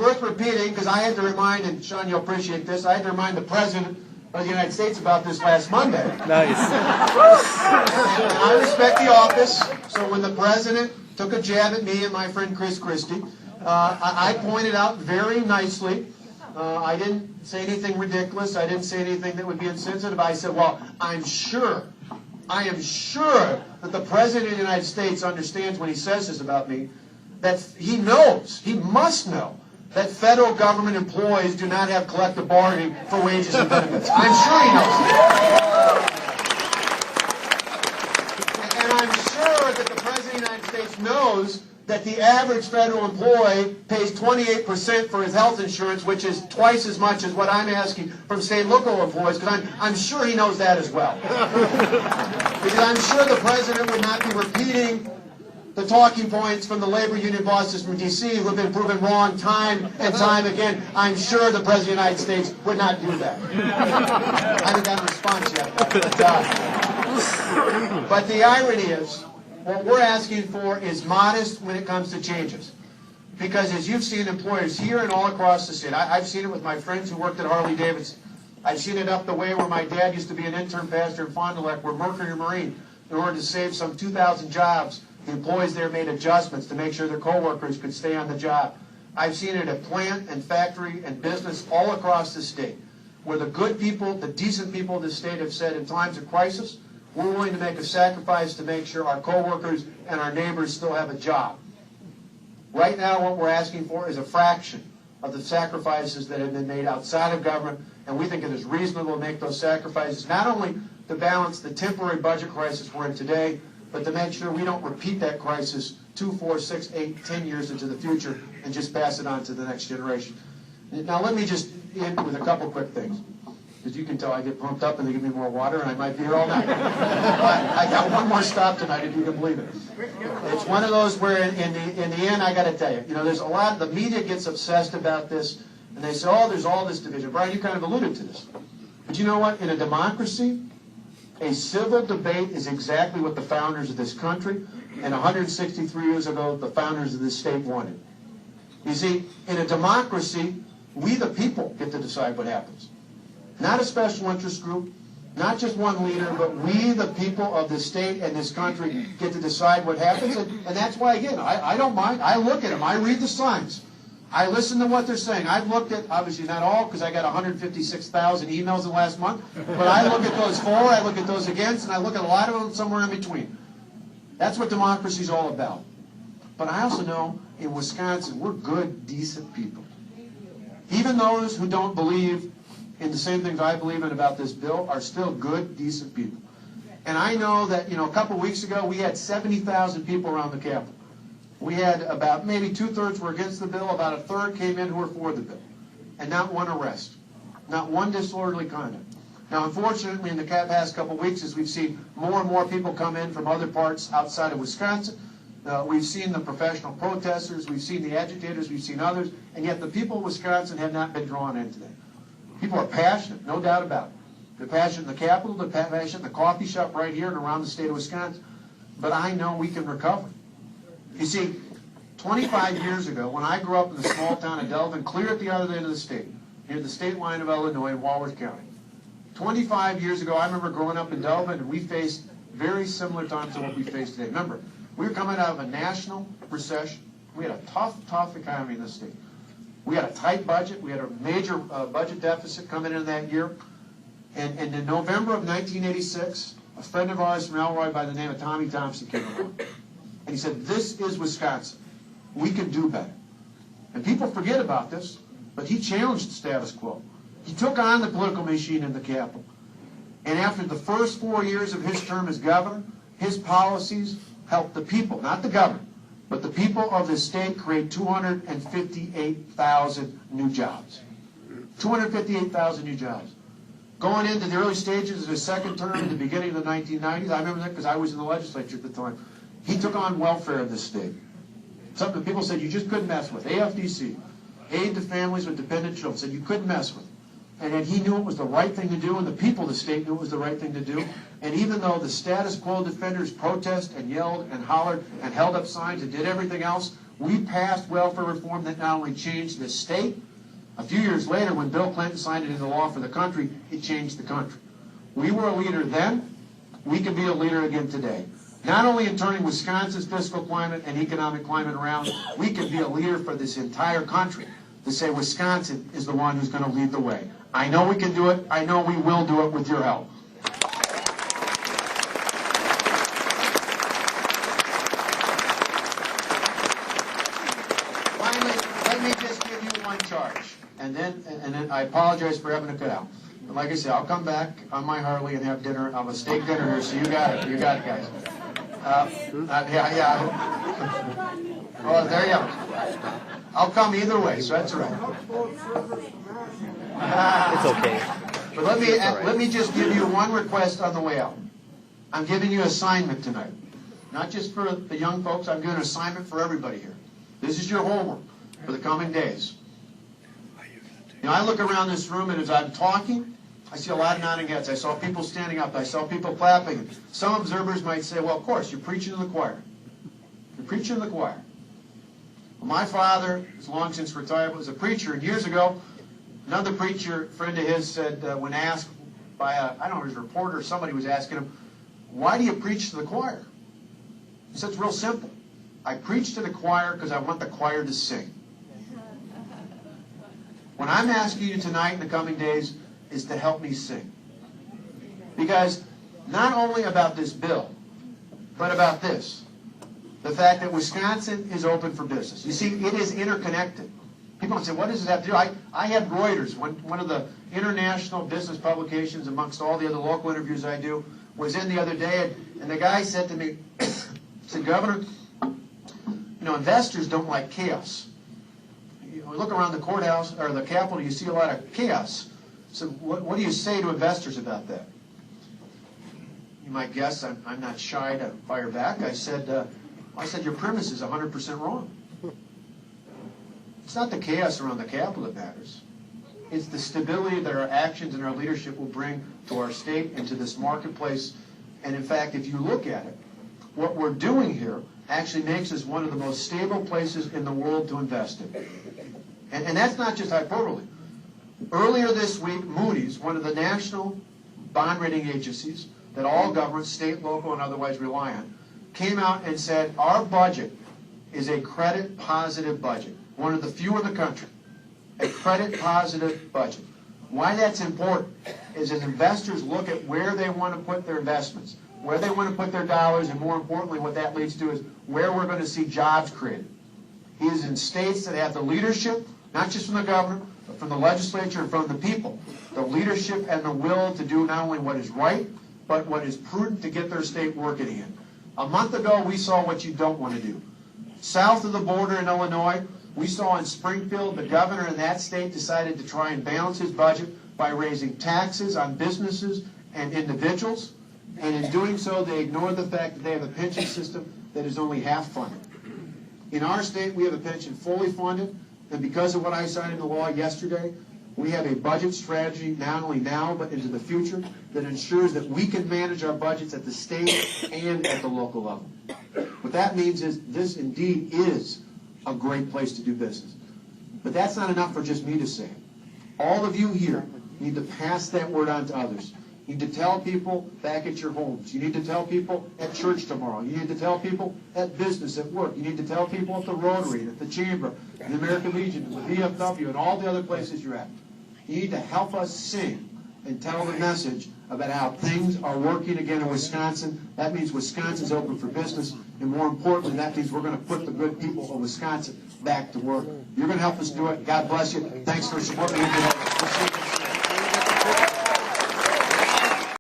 worth repeating because I had to remind, and Sean, you'll appreciate this, I had to remind the President of the United States about this last Monday. Nice. And I respect the office, so when the President took a jab at me and my friend Chris Christie, I pointed out very nicely, I didn't say anything ridiculous, I didn't say anything that would be insensitive. I said, well, I am sure that the President of the United States understands when he says this about me, that he must know, that federal government employees do not have collective bargaining for wages and benefits. I'm sure he knows that. And I'm sure that the President of the United States knows that the average federal employee pays 28% for his health insurance, which is twice as much as what I'm asking from state and local employees, because I'm sure he knows that as well. Because I'm sure the President would not be repeating the talking points from the labor union bosses from D.C. who have been proven wrong time and time again. I'm sure the President of the United States would not do that. I haven't gotten a response yet. But the irony is, what we're asking for is modest when it comes to changes. Because as you've seen employers here and all across the state, I've seen it with my friends who worked at Harley Davidson. I've seen it up the way where my dad used to be an intern pastor in Fond du Lac, where Mercury Marine, in order to save some 2,000 jobs, the employees there made adjustments to make sure their coworkers could stay on the job. I've seen it at plant and factory and business all across the state, where the good people, the decent people of the state have said in times of crisis, we're willing to make a sacrifice to make sure our coworkers and our neighbors still have a job. Right now, what we're asking for is a fraction of the sacrifices that have been made outside of government, and we think it is reasonable to make those sacrifices, not only to balance the temporary budget crisis we're in today, but to make sure we don't repeat that crisis 2, 4, 6, 8, 10 years into the future and just pass it on to the next generation. Now let me just end with a couple quick things. As you can tell, I get pumped up and they give me more water and I might be here all night. But I got one more stop tonight if you can believe it. It's one of those where in the end, I got to tell you, there's a lot, the media gets obsessed about this and they say, oh, there's all this division. Brian, you kind of alluded to this. But you know what? In a democracy, a civil debate is exactly what the founders of this country and 163 years ago, the founders of this state wanted. You see, in a democracy, we the people get to decide what happens. Not a special interest group, not just one leader, but we the people of this state and this country get to decide what happens. And that's why, again, I don't mind. I look at them. I read the signs. I listen to what they're saying. I've looked at, obviously not all, because I got 156,000 emails in the last month, but I look at those for, I look at those against, and I look at a lot of them somewhere in between. That's what democracy is all about. But I also know in Wisconsin, we're good, decent people. Even those who don't believe in the same things I believe in about this bill are still good, decent people. And I know that, a couple weeks ago, we had 70,000 people around the Capitol. We had about maybe 2/3 were against the bill, about a third came in who were for the bill. And not one arrest, not one disorderly conduct. Now, unfortunately, in the past couple weeks, as we've seen more and more people come in from other parts outside of Wisconsin, we've seen the professional protesters, we've seen the agitators, we've seen others, and yet the people of Wisconsin have not been drawn into that. People are passionate, no doubt about it. They're passionate in the Capitol, they're passionate in the coffee shop right here and around the state of Wisconsin. But I know we can recover. You see, 25 years ago, when I grew up in the small town of Delvin, clear at the other end of the state, near the state line of Illinois in Walworth County. 25 years ago, I remember growing up in Delvin, and we faced very similar times to what we face today. Remember, we were coming out of a national recession. We had a tough economy in this state. We had a tight budget. We had a major budget deficit coming in that year. And in November of 1986, a friend of ours from Elroy by the name of Tommy Thompson came along. And he said, this is Wisconsin. We can do better. And people forget about this, but he challenged the status quo. He took on the political machine in the Capitol. And after the first 4 years of his term as governor, his policies helped the people, not the governor, but the people of the state create 258,000 new jobs. 258,000 new jobs. Going into the early stages of his second term in the beginning of the 1990s, I remember that because I was in the legislature at the time, he took on welfare in this state. Something people said you just couldn't mess with. AFDC, aid to families with dependent children, said you couldn't mess with. And then he knew it was the right thing to do, and the people of the state knew it was the right thing to do. And even though the status quo defenders protested and yelled and hollered and held up signs and did everything else, We passed welfare reform that not only changed the state, a few years later when Bill Clinton signed it into law for the country, it changed the country. We were a leader then, we can be a leader again today. Not only in turning Wisconsin's fiscal climate and economic climate around, we can be a leader for this entire country to say Wisconsin is the one who's going to lead the way. I know we can do it. I know we will do it with your help. Finally, let me just give you one charge, and then I apologize for having to cut out. But like I said, I'll come back on my Harley and have dinner. I'll have a steak dinner here, so you got it. You got it, guys. Yeah. Oh, there you go. I'll come either way, so that's all right. It's okay. But let me just give you one request on the way out. I'm giving you an assignment tonight. Not just for the young folks, I'm giving an assignment for everybody here. This is your homework for the coming days. You know, I look around this room, and as I'm talking, I see a lot of nodding heads. I saw people standing up. I saw people clapping. Some observers might say, well, of course, you're preaching to the choir. You're preaching to the choir. Well, my father, who's long since retired, was a preacher. And years ago, another preacher, friend of his, said, when asked by I don't know, his reporter or somebody was asking him, why do you preach to the choir? He said, it's real simple. I preach to the choir because I want the choir to sing. What I'm asking you tonight in the coming days is to help me sing. Because not only about this bill, but about this. The fact that Wisconsin is open for business. You see, it is interconnected. People say, what does it have to do? I had Reuters, one of the international business publications amongst all the other local interviews I do, was in the other day, and the guy said to me, said, Governor, you know, investors don't like chaos. You look around the courthouse, or the Capitol, you see a lot of chaos. So what do you say to investors about that? You might guess I'm not shy to fire back. I said your premise is 100% wrong. It's not the chaos around the Capitol that matters. It's the stability that our actions and our leadership will bring to our state and to this marketplace. And in fact, if you look at it, what we're doing here actually makes us one of the most stable places in the world to invest in. And that's not just hyperbole. Earlier this week, Moody's, one of the national bond rating agencies that all governments, state, local, and otherwise rely on, came out and said our budget is a credit positive budget, one of the few in the country, a credit positive budget. Why that's important is as investors look at where they want to put their investments, where they want to put their dollars, and more importantly, what that leads to is where we're going to see jobs created. He is in states that have the leadership, not just from the governor, but from the legislature and from the people, the leadership and the will to do not only what is right, but what is prudent to get their state working again. A month ago, we saw what you don't want to do. South of the border in Illinois, we saw in Springfield, the governor in that state decided to try and balance his budget by raising taxes on businesses and individuals, and in doing so, they ignored the fact that they have a pension system that is only half funded. In our state, we have a pension fully funded, and because of what I signed into law yesterday, we have a budget strategy not only now but into the future that ensures that we can manage our budgets at the state and at the local level. What that means is this indeed is a great place to do business. But that's not enough for just me to say it. All of you here need to pass that word on to others. You need to tell people back at your homes. You need to tell people at church tomorrow. You need to tell people at business, at work. You need to tell people at the Rotary, at the Chamber, the American Legion, the VFW, and all the other places you're at. You need to help us sing and tell the message about how things are working again in Wisconsin. That means Wisconsin's open for business, and more importantly, that means we're going to put the good people of Wisconsin back to work. You're going to help us do it. God bless you. Thanks for supporting me today.